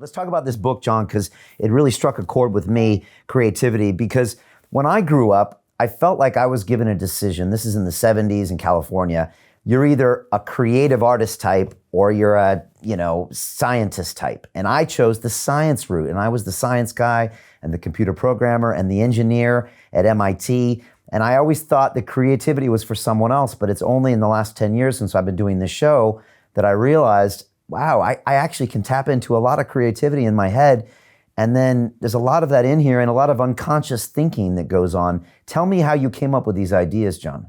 Let's talk about this book, John, because it really struck a chord with me, creativity, because when I grew up, I felt like I was given a decision. This is in the 70s in California. You're either a creative artist type or you're a, scientist type. And I chose the science route. And I was the science guy and the computer programmer and the engineer at MIT. And I always thought that creativity was for someone else, but it's only in the last 10 years since I've been doing this show that I realized, wow, I actually can tap into a lot of creativity in my head. And then there's a lot of that in here and a lot of unconscious thinking that goes on. Tell me how you came up with these ideas, John.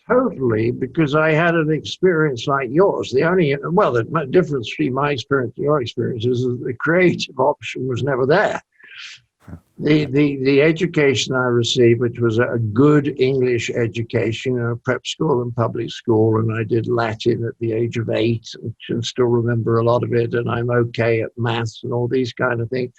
Totally, because I had an experience like yours. The difference between my experience and your experience is that the creative option was never there. The education I received, which was a good English education, prep school and public school, and I did Latin at the age of 8 and can still remember a lot of it, and I'm okay at maths and all these kind of things.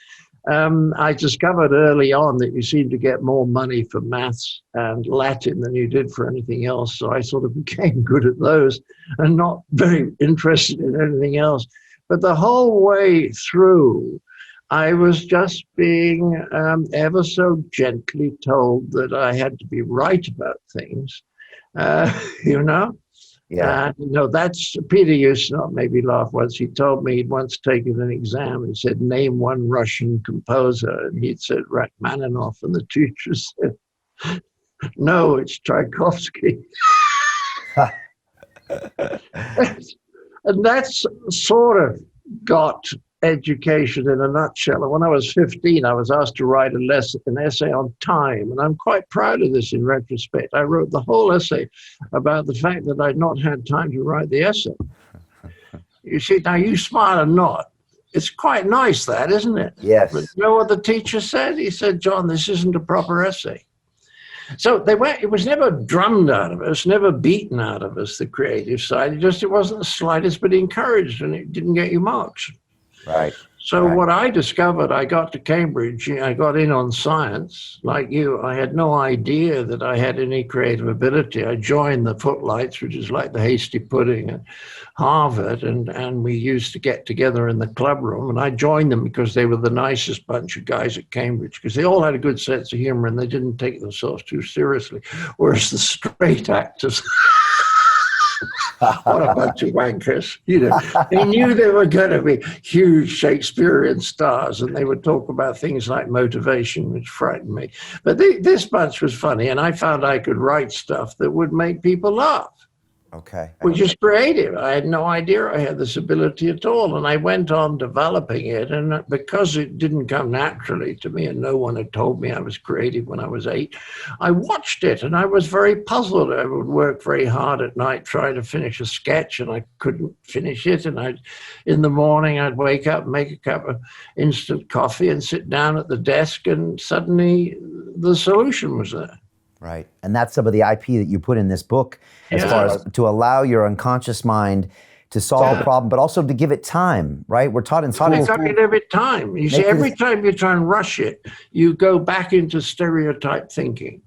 I discovered early on that you seem to get more money for maths and Latin than you did for anything else, so I sort of became good at those and not very interested in anything else. But the whole way through, I was just being ever so gently told that I had to be right about things, Yeah. That's Peter Ustinov made me laugh once. He told me he'd once taken an exam and said, name one Russian composer. And he'd said Rachmaninoff, and the teacher said, no, it's Tchaikovsky. And that's sort of got education in a nutshell. And when I was 15, I was asked to write an essay on time. And I'm quite proud of this in retrospect. I wrote the whole essay about the fact that I'd not had time to write the essay. You see, now you smile or not. It's quite nice, that, isn't it? Yes. But you know what the teacher said? He said, John, this isn't a proper essay. So it was never drummed out of us, never beaten out of us, the creative side. It wasn't the slightest bit encouraged, and it didn't get you marks. Right. So what I discovered, I got to Cambridge, I got in on science. Like you, I had no idea that I had any creative ability. I joined the Footlights, which is like the Hasty Pudding at Harvard, and we used to get together in the club room. And I joined them because they were the nicest bunch of guys at Cambridge, because they all had a good sense of humor and they didn't take themselves too seriously. Whereas the straight actors... What a bunch of wankers. They knew they were going to be huge Shakespearean stars, and they would talk about things like motivation, which frightened me. But this bunch was funny, and I found I could write stuff that would make people laugh. Okay. Which is creative. I had no idea I had this ability at all. And I went on developing it. And because it didn't come naturally to me and no one had told me I was creative when I was 8, I watched it and I was very puzzled. I would work very hard at night trying to finish a sketch and I couldn't finish it. And in the morning, I'd wake up, make a cup of instant coffee and sit down at the desk, and suddenly the solution was there. Right. And that's some of the IP that you put in this book, as far as to allow your unconscious mind to solve a problem, but also to give it time, right? We're taught in school. It's got to give it time. You see, every time you try and rush it, you go back into stereotype thinking.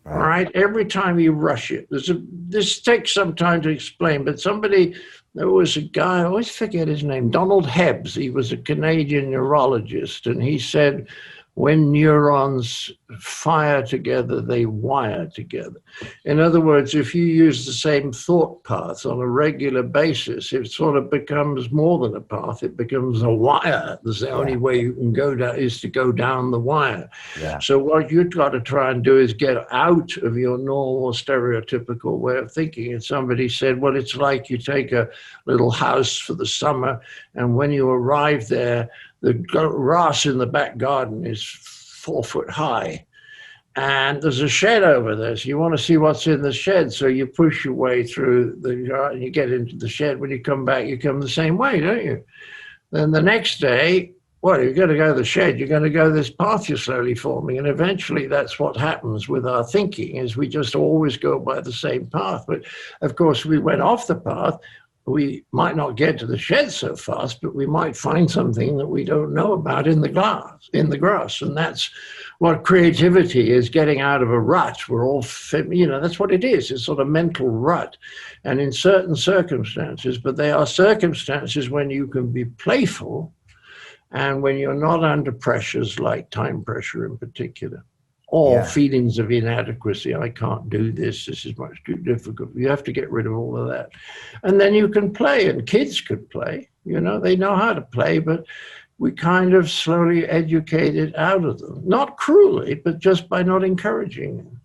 Right? Every time you rush it. This takes some time to explain, but there was a guy, I always forget his name, Donald Hebbs. He was a Canadian neurologist, and he said, when neurons fire together, they wire together. In other words, if you use the same thought path on a regular basis, it sort of becomes more than a path, it becomes a wire. The only way you can go down is to go down the wire. Yeah. So what you've got to try and do is get out of your normal stereotypical way of thinking. And somebody said, well, it's like you take a little house for the summer, and when you arrive there, the grass in the back garden is 4 foot high, and there's a shed over there. So you want to see what's in the shed. So you push your way through the yard and you get into the shed. When you come back, you come the same way, don't you? Then the next day, well, you're going to go to the shed. You're going to go this path you're slowly forming. And eventually that's what happens with our thinking, is we just always go by the same path. But of course, we went off the path. we might not get to the shed so fast, but we might find something that we don't know about in the grass. And that's what creativity is, getting out of a rut. We're all, that's what it is. It's sort of mental rut. And in certain circumstances, but they are circumstances when you can be playful and when you're not under pressures like time pressure in particular. Or feelings of inadequacy. I can't do this. This is much too difficult. You have to get rid of all of that. And then you can play, and kids could play. They know how to play, but we kind of slowly educate it out of them. Not cruelly, but just by not encouraging them.